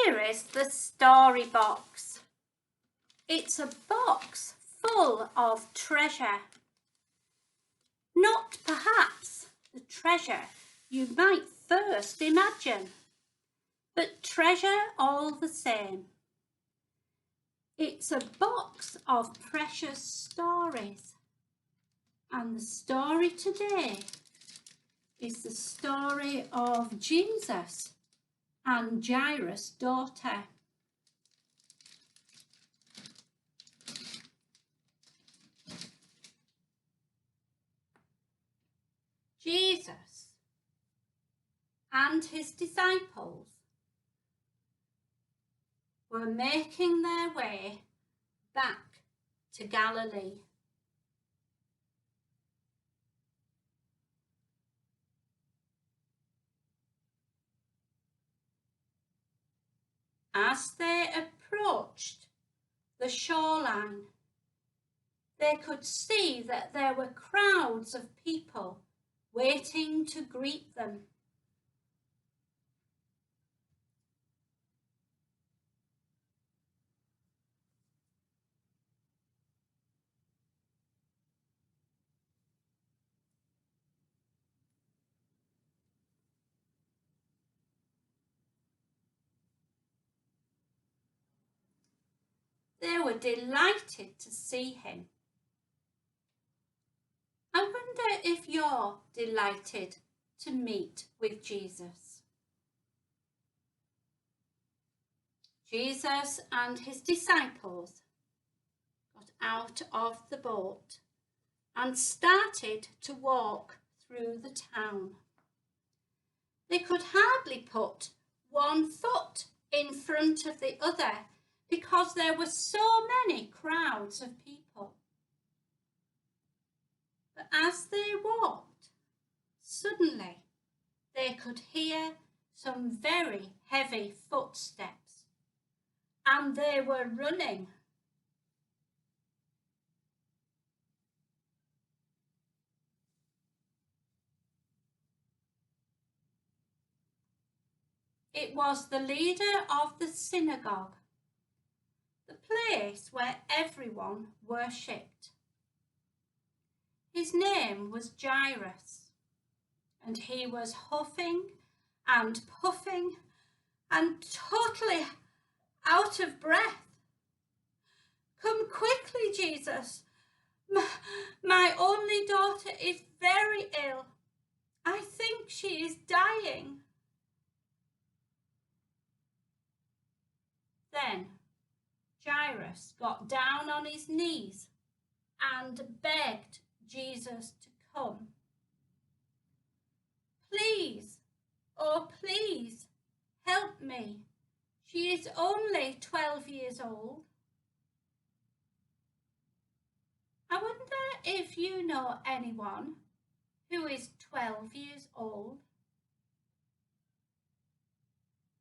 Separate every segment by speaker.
Speaker 1: Here is the story box. It's a box full of treasure. Not perhaps the treasure you might first imagine, but treasure all the same. It's a box of precious stories, and the story today is the story of Jesus and Jairus'daughter. Jesus and his disciples were making their way back to Galilee. As they approached the shoreline, they could see that there were crowds of people waiting to greet them. They were delighted to see him. I wonder if you're delighted to meet with Jesus. Jesus and his disciples got out of the boat and started to walk through the town. They could hardly put one foot in front of the other because there were so many crowds of people. But as they walked, suddenly they could hear some very heavy footsteps, and they were running. It was the leader of the synagogue, the place where everyone worshipped. His name was Jairus, and he was huffing and puffing and totally out of breath. "Come quickly, Jesus. My only daughter is very ill. I think she is dying." Then Jairus got down on his knees and begged Jesus to come. "Please, oh please, help me. She is only 12 years old." I wonder if you know anyone who is 12 years old.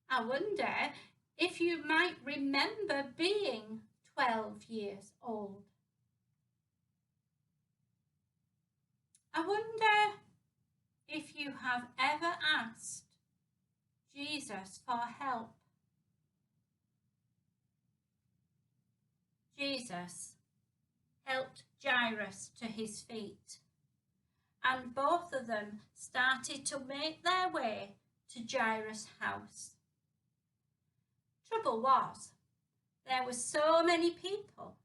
Speaker 1: I wonder if you might remember being 12 years old. I wonder if you have ever asked Jesus for help. Jesus helped Jairus to his feet, and both of them started to make their way to Jairus' house. Trouble was, there were so many people,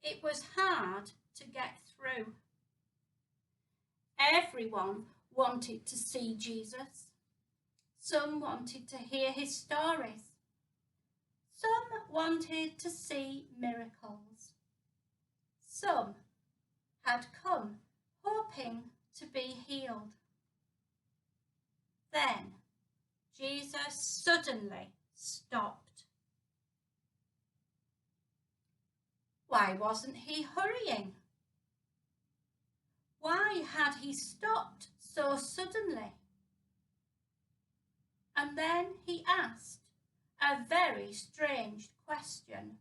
Speaker 1: it was hard to get through. Everyone wanted to see Jesus. Some wanted to hear his stories. Some wanted to see miracles. Some had come hoping to be healed. Then Jesus suddenly stopped. Why wasn't he hurrying? Why had he stopped so suddenly? And then he asked a very strange question.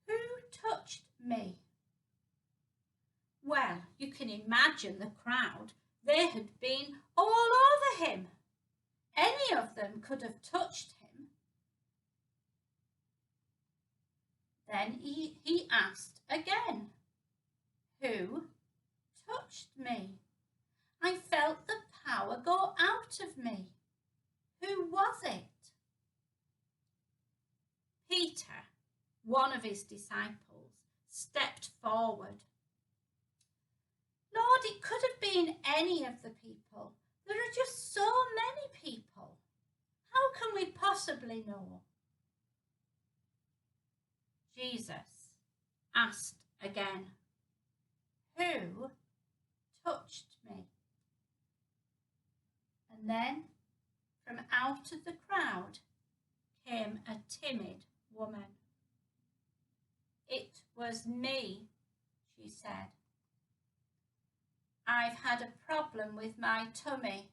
Speaker 1: "Who touched me?" Well, you can imagine the crowd. They had been all over him. Any any of them could have touched him. Then he asked again, "Who touched me? I felt the power go out of me. Who was it?" Peter, one of his disciples, stepped forward. "Lord, it could have been any of the people. There are just so many people. How can we possibly know?" Jesus asked again, "Who touched me?" And then from out of the crowd came a timid woman. "It was me," she said. "I've had a problem with my tummy.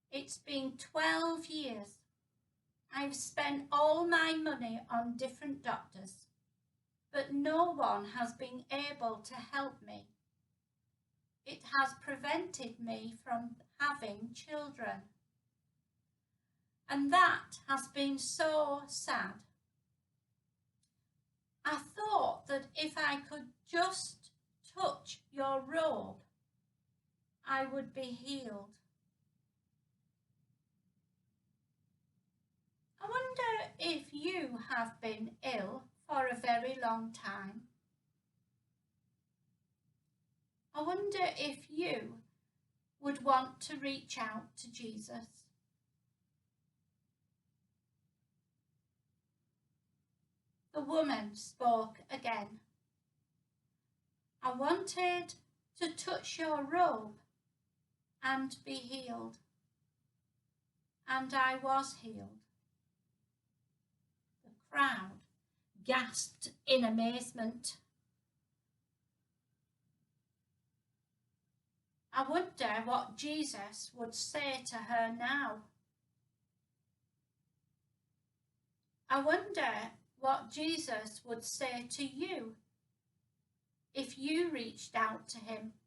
Speaker 1: It's been 12 years. I've spent all my money on different doctors, but no one has been able to help me. It has prevented me from having children. And that has been so sad. I thought that if I could just touch your robe, I would be healed." I wonder if you have been ill for a very long time. I wonder if you would want to reach out to Jesus. The woman spoke again. "I wanted to touch your robe and be healed. And I was healed." The crowd gasped in amazement. I wonder what Jesus would say to her now. I wonder what Jesus would say to you if you reached out to him.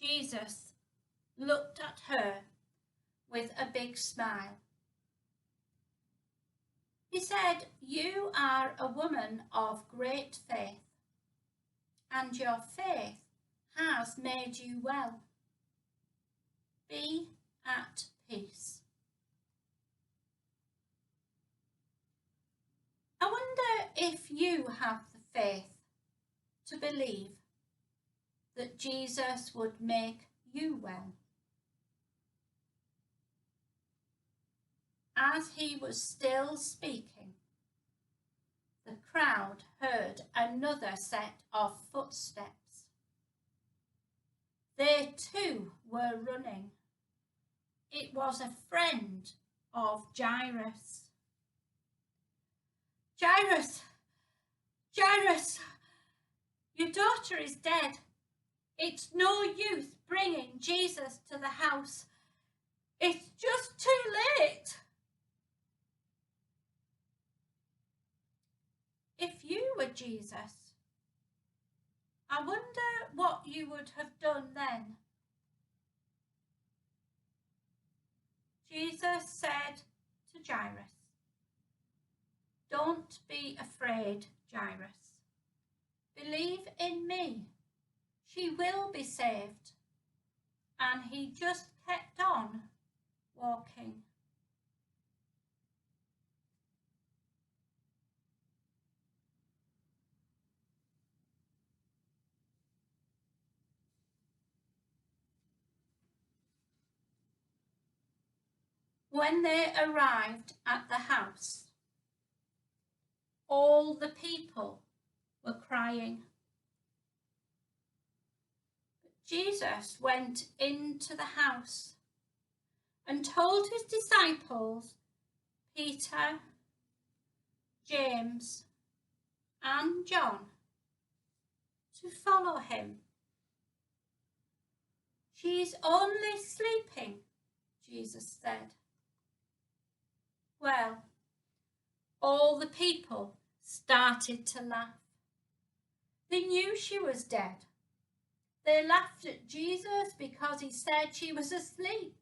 Speaker 1: Jesus looked at her with a big smile. He said, "You are a woman of great faith, and your faith has made you well. Be at peace." I wonder if you have the faith to believe that Jesus would make you well. As he was still speaking, the crowd heard another set of footsteps. They too were running. It was a friend of Jairus. "Jairus, Jairus, your daughter is dead. It's no use bringing Jesus to the house. It's just too late." If you were Jesus, I wonder what you would have done then. Jesus said to Jairus, "Don't be afraid, Jairus. Believe in me. She will be saved." And he just kept on walking. When they arrived at the house, all the people were crying. But Jesus went into the house and told his disciples, Peter, James, and John, to follow him. "She's only sleeping," Jesus said. Well, all the people started to laugh. They knew she was dead, They laughed at Jesus because he said she was asleep.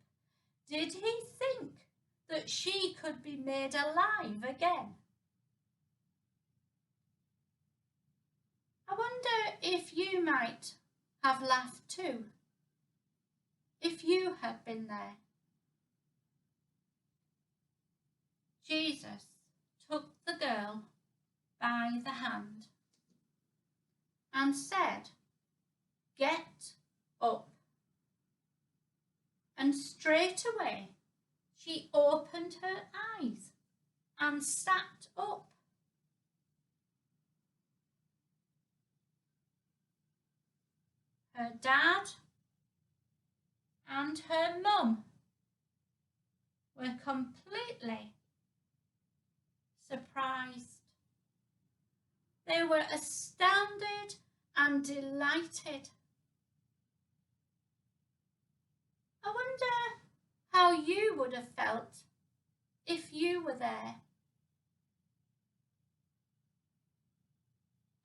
Speaker 1: Did he think that she could be made alive again? I wonder if you might have laughed too, if you had been there. Jesus took the girl by the hand and said, "Get up." And straight away she opened her eyes and sat up. Her dad and her mum were completely surprised. They were astounded and delighted. I wonder how you would have felt if you were there.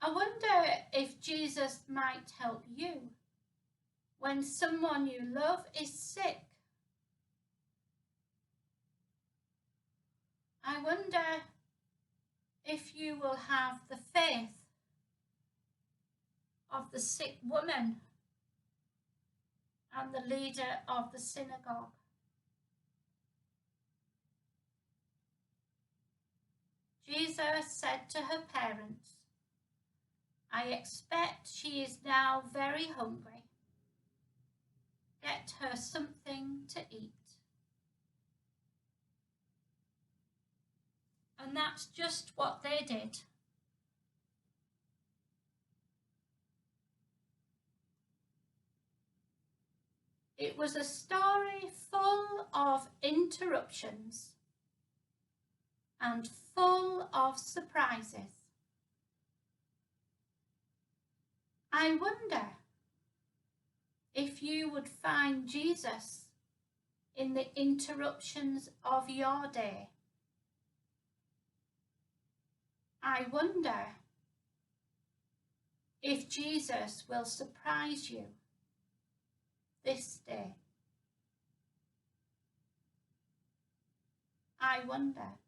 Speaker 1: I wonder if Jesus might help you when someone you love is sick. I wonder if you will have the faith of the sick woman and the leader of the synagogue. Jesus said to her parents, "I expect she is now very hungry. Get her something to eat." And that's just what they did. It was a story full of interruptions and full of surprises. I wonder if you would find Jesus in the interruptions of your day. I wonder if Jesus will surprise you this day. I wonder.